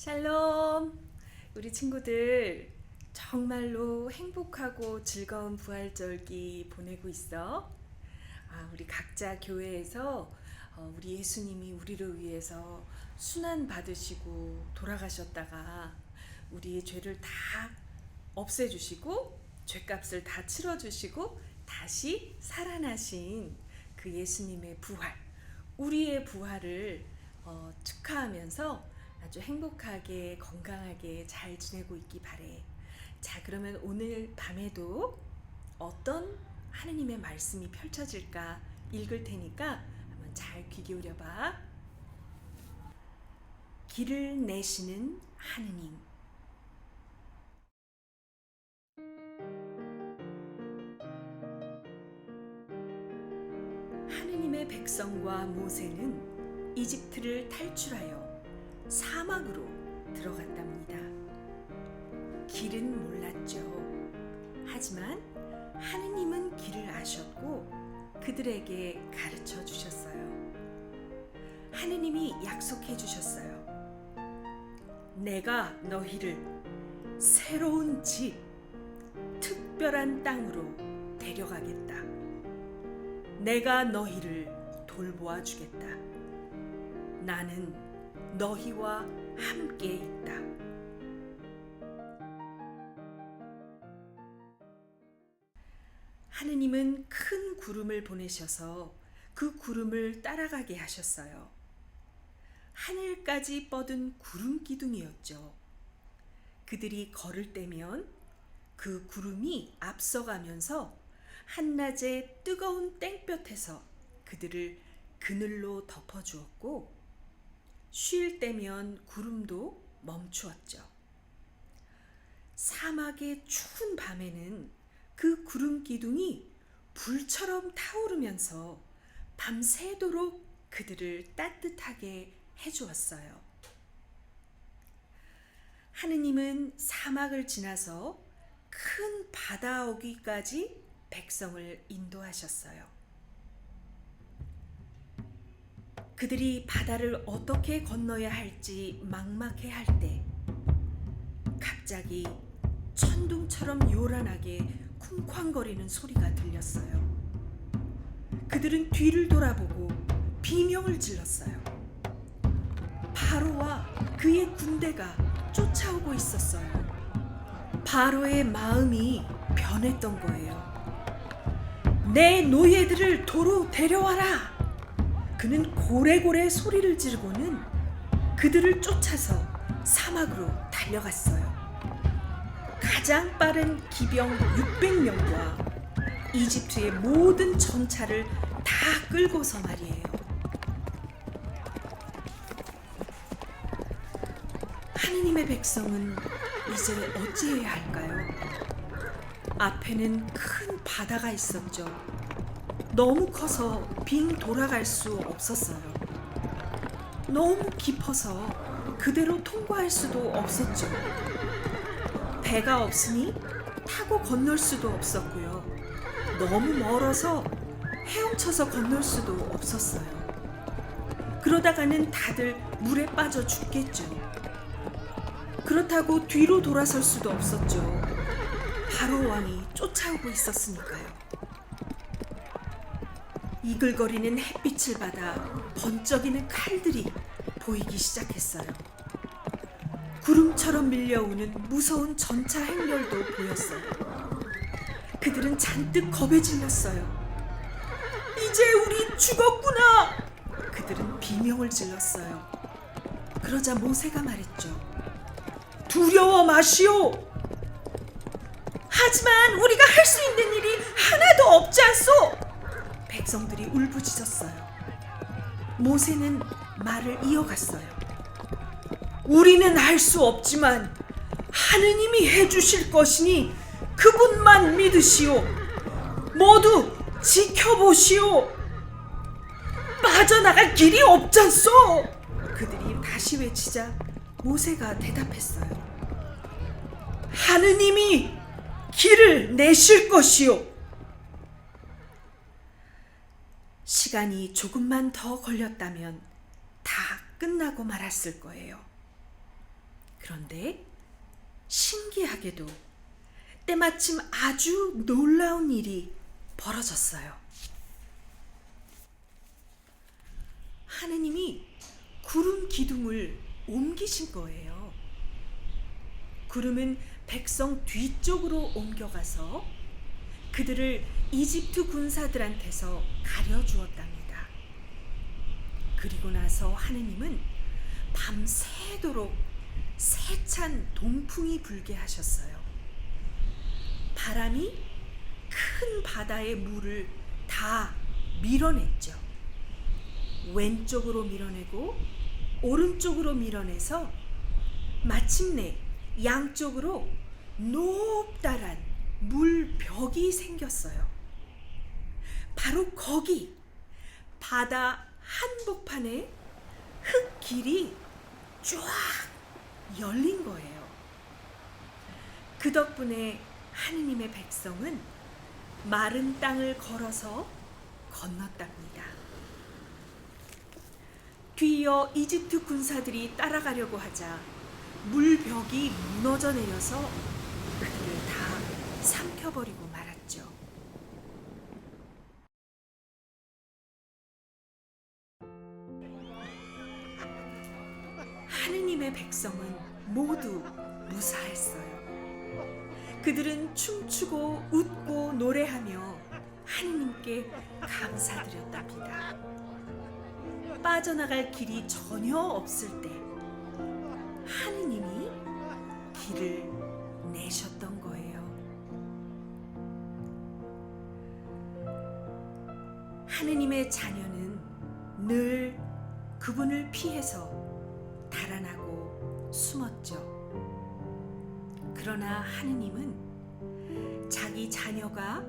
샬롬! 우리 친구들 정말로 행복하고 즐거운 부활절기 보내고 있어? 우리 각자 교회에서 우리 예수님이 우리를 위해서 순환 받으시고 돌아가셨다가 우리의 죄를 다 없애주시고 죄값을 다 치러주시고 다시 살아나신 그 예수님의 부활, 우리의 부활을 축하하면서 아주 행복하게 건강하게 잘 지내고 있기 바래. 자, 그러면 오늘 밤에도 어떤 하느님의 말씀이 펼쳐질까 읽을 테니까 한번 잘 귀 기울여 봐. 길을 내시는 하느님. 하느님의 백성과 모세는 이집트를 탈출하여 사막으로 들어갔답니다. 길은 몰랐죠. 하지만 하느님은 길을 아셨고 그들에게 가르쳐 주셨어요. 하느님이 약속해 주셨어요. 내가 너희를 새로운 집, 특별한 땅으로 데려가겠다. 내가 너희를 돌보아 주겠다. 나는 너희와 함께 있다. 하느님은 큰 구름을 보내셔서 그 구름을 따라가게 하셨어요. 하늘까지 뻗은 구름 기둥이었죠. 그들이 걸을 때면 그 구름이 앞서가면서 한낮의 뜨거운 땡볕에서 그들을 그늘로 덮어주었고 쉴 때면 구름도 멈추었죠. 사막의 추운 밤에는 그 구름 기둥이 불처럼 타오르면서 밤새도록 그들을 따뜻하게 해주었어요. 하느님은 사막을 지나서 큰 바다 오기까지 백성을 인도하셨어요. 그들이 바다를 어떻게 건너야 할지 막막해 할 때 갑자기 천둥처럼 요란하게 쿵쾅거리는 소리가 들렸어요. 그들은 뒤를 돌아보고 비명을 질렀어요. 바로와 그의 군대가 쫓아오고 있었어요. 바로의 마음이 변했던 거예요. 내 노예들을 도로 데려와라! 그는 고래고래 소리를 지르고는 그들을 쫓아서 사막으로 달려갔어요. 가장 빠른 기병 600명과 이집트의 모든 전차를 다 끌고서 말이에요. 하느님의 백성은 이제 어찌해야 할까요? 앞에는 큰 바다가 있었죠. 너무 커서 빙 돌아갈 수 없었어요. 너무 깊어서 그대로 통과할 수도 없었죠. 배가 없으니 타고 건널 수도 없었고요. 너무 멀어서 헤엄쳐서 건널 수도 없었어요. 그러다가는 다들 물에 빠져 죽겠죠. 그렇다고 뒤로 돌아설 수도 없었죠. 바로 왕이 쫓아오고 있었으니까요. 이글거리는 햇빛을 받아 번쩍이는 칼들이 보이기 시작했어요. 구름처럼 밀려오는 무서운 전차 행렬도 보였어요. 그들은 잔뜩 겁에 질렸어요. 이제 우리 죽었구나! 그들은 비명을 질렀어요. 그러자 모세가 말했죠. 두려워 마시오! 하지만 우리가 할 수 있는 일이 하나도 없지 않소! 백성들이 울부짖었어요. 모세는 말을 이어갔어요. 우리는 할 수 없지만 하느님이 해주실 것이니 그분만 믿으시오. 모두 지켜보시오. 빠져나갈 길이 없잖소. 그들이 다시 외치자 모세가 대답했어요. 하느님이 길을 내실 것이오. 시간이 조금만 더 걸렸다면 다 끝나고 말았을 거예요. 그런데 신기하게도 때마침 아주 놀라운 일이 벌어졌어요. 하느님이 구름 기둥을 옮기신 거예요. 구름은 백성 뒤쪽으로 옮겨가서 그들을 이집트 군사들한테서 가려주었답니다. 그리고 나서 하느님은 밤새도록 세찬 동풍이 불게 하셨어요. 바람이 큰 바다의 물을 다 밀어냈죠. 왼쪽으로 밀어내고 오른쪽으로 밀어내서 마침내 양쪽으로 높다란 물벽이 생겼어요. 바로 거기 바다 한복판에 흙길이 쫙 열린 거예요. 그 덕분에 하느님의 백성은 마른 땅을 걸어서 건넜답니다. 뒤이어 이집트 군사들이 따라가려고 하자 물벽이 무너져 내려서 그들을 다 삼켜버리고 말았죠. 하느님의 백성은 모두 무사했어요. 그들은 춤추고 웃고 노래하며 하느님께 감사드렸답니다. 빠져나갈 길이 전혀 없을 때 하느님이 길을 내셨던 거예요. 하느님의 자녀는 늘 그분을 피해서 달아나고 숨었죠. 그러나 하느님은 자기 자녀가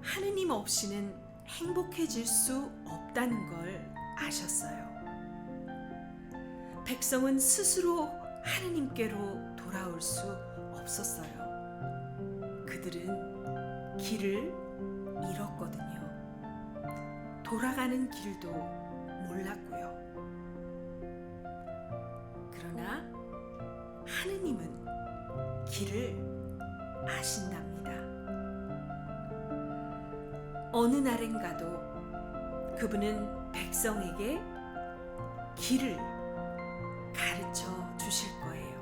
하느님 없이는 행복해질 수 없다는 걸 아셨어요. 백성은 스스로 하느님께로 돌아올 수 없었어요. 그들은 길을 잃었거든요. 돌아가는 길도 몰랐고요. 그러나 하느님은 길을 아신답니다. 어느 날엔가도 그분은 백성에게 길을 가르쳐 주실 거예요.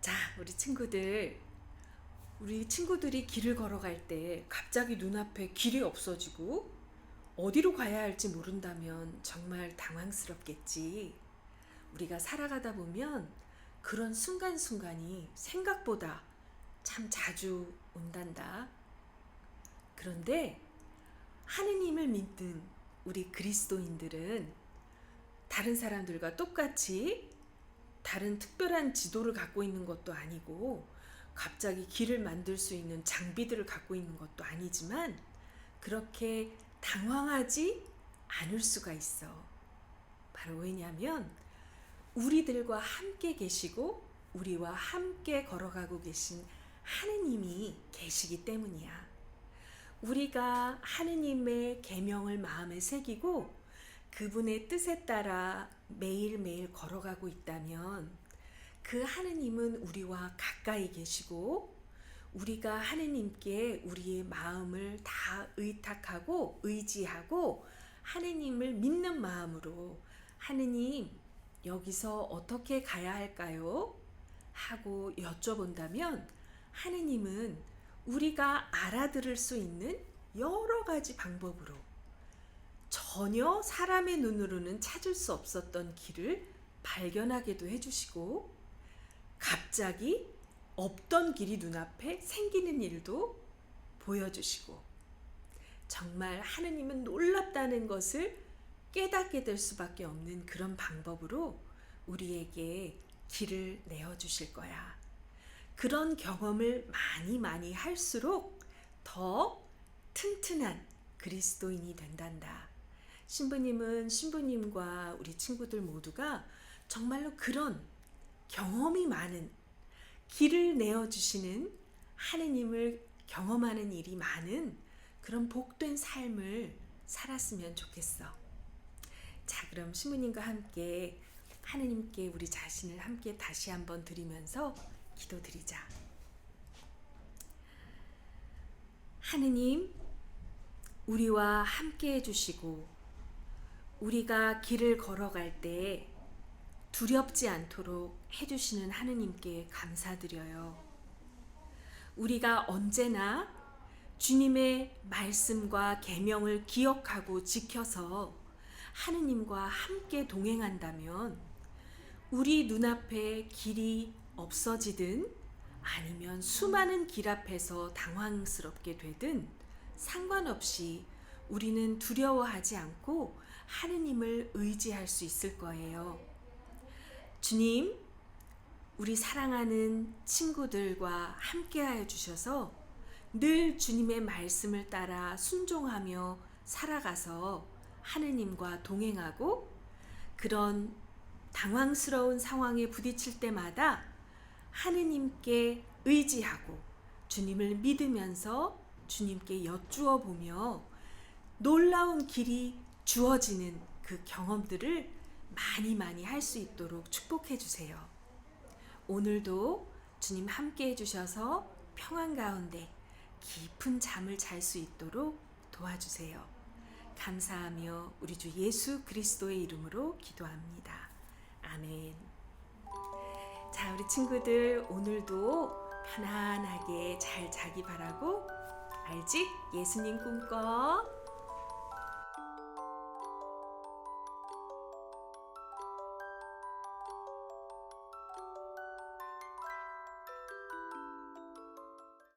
자, 우리 친구들이 길을 걸어갈 때 갑자기 눈앞에 길이 없어지고 어디로 가야 할지 모른다면 정말 당황스럽겠지. 우리가 살아가다 보면 그런 순간순간이 생각보다 참 자주 온단다. 그런데 하느님을 믿는 우리 그리스도인들은 다른 사람들과 똑같이 다른 특별한 지도를 갖고 있는 것도 아니고 갑자기 길을 만들 수 있는 장비들을 갖고 있는 것도 아니지만 그렇게 당황하지 않을 수가 있어. 바로 왜냐하면 우리들과 함께 계시고 우리와 함께 걸어가고 계신 하느님이 계시기 때문이야. 우리가 하느님의 계명을 마음에 새기고 그분의 뜻에 따라 매일매일 걸어가고 있다면 그 하느님은 우리와 가까이 계시고 우리가 하느님께 우리의 마음을 다 의탁하고 의지하고 하느님을 믿는 마음으로 하느님 여기서 어떻게 가야 할까요? 하고 여쭤본다면 하느님은 우리가 알아들을 수 있는 여러 가지 방법으로 전혀 사람의 눈으로는 찾을 수 없었던 길을 발견하게도 해주시고 갑자기 없던 길이 눈앞에 생기는 일도 보여주시고 정말 하느님은 놀랍다는 것을 깨닫게 될 수밖에 없는 그런 방법으로 우리에게 길을 내어주실 거야. 그런 경험을 많이 할수록 더 튼튼한 그리스도인이 된단다. 신부님은 신부님과 우리 친구들 모두가 정말로 그런 경험이 많은 길을 내어주시는 하느님을 경험하는 일이 많은 그런 복된 삶을 살았으면 좋겠어. 자, 그럼 신부님과 함께 하느님께 우리 자신을 함께 다시 한번 드리면서 기도드리자. 하느님, 우리와 함께 해주시고 우리가 길을 걸어갈 때 두렵지 않도록 해주시는 하느님께 감사드려요. 우리가 언제나 주님의 말씀과 계명을 기억하고 지켜서 하느님과 함께 동행한다면 우리 눈앞에 길이 없어지든 아니면 수많은 길 앞에서 당황스럽게 되든 상관없이 우리는 두려워하지 않고 하느님을 의지할 수 있을 거예요. 주님, 우리 사랑하는 친구들과 함께하여 주셔서 늘 주님의 말씀을 따라 순종하며 살아가서 하느님과 동행하고 그런 당황스러운 상황에 부딪힐 때마다 하느님께 의지하고 주님을 믿으면서 주님께 여쭈어 보며 놀라운 길이 주어지는 그 경험들을 많이 할 수 있도록 축복해 주세요. 오늘도 주님 함께 해주셔서 평안 가운데 깊은 잠을 잘 수 있도록 도와주세요. 감사하며 우리 주 예수 그리스도의 이름으로 기도합니다. 아멘. 자, 우리 친구들 오늘도 편안하게 잘 자기 바라고 알지? 예수님 꿈꿔.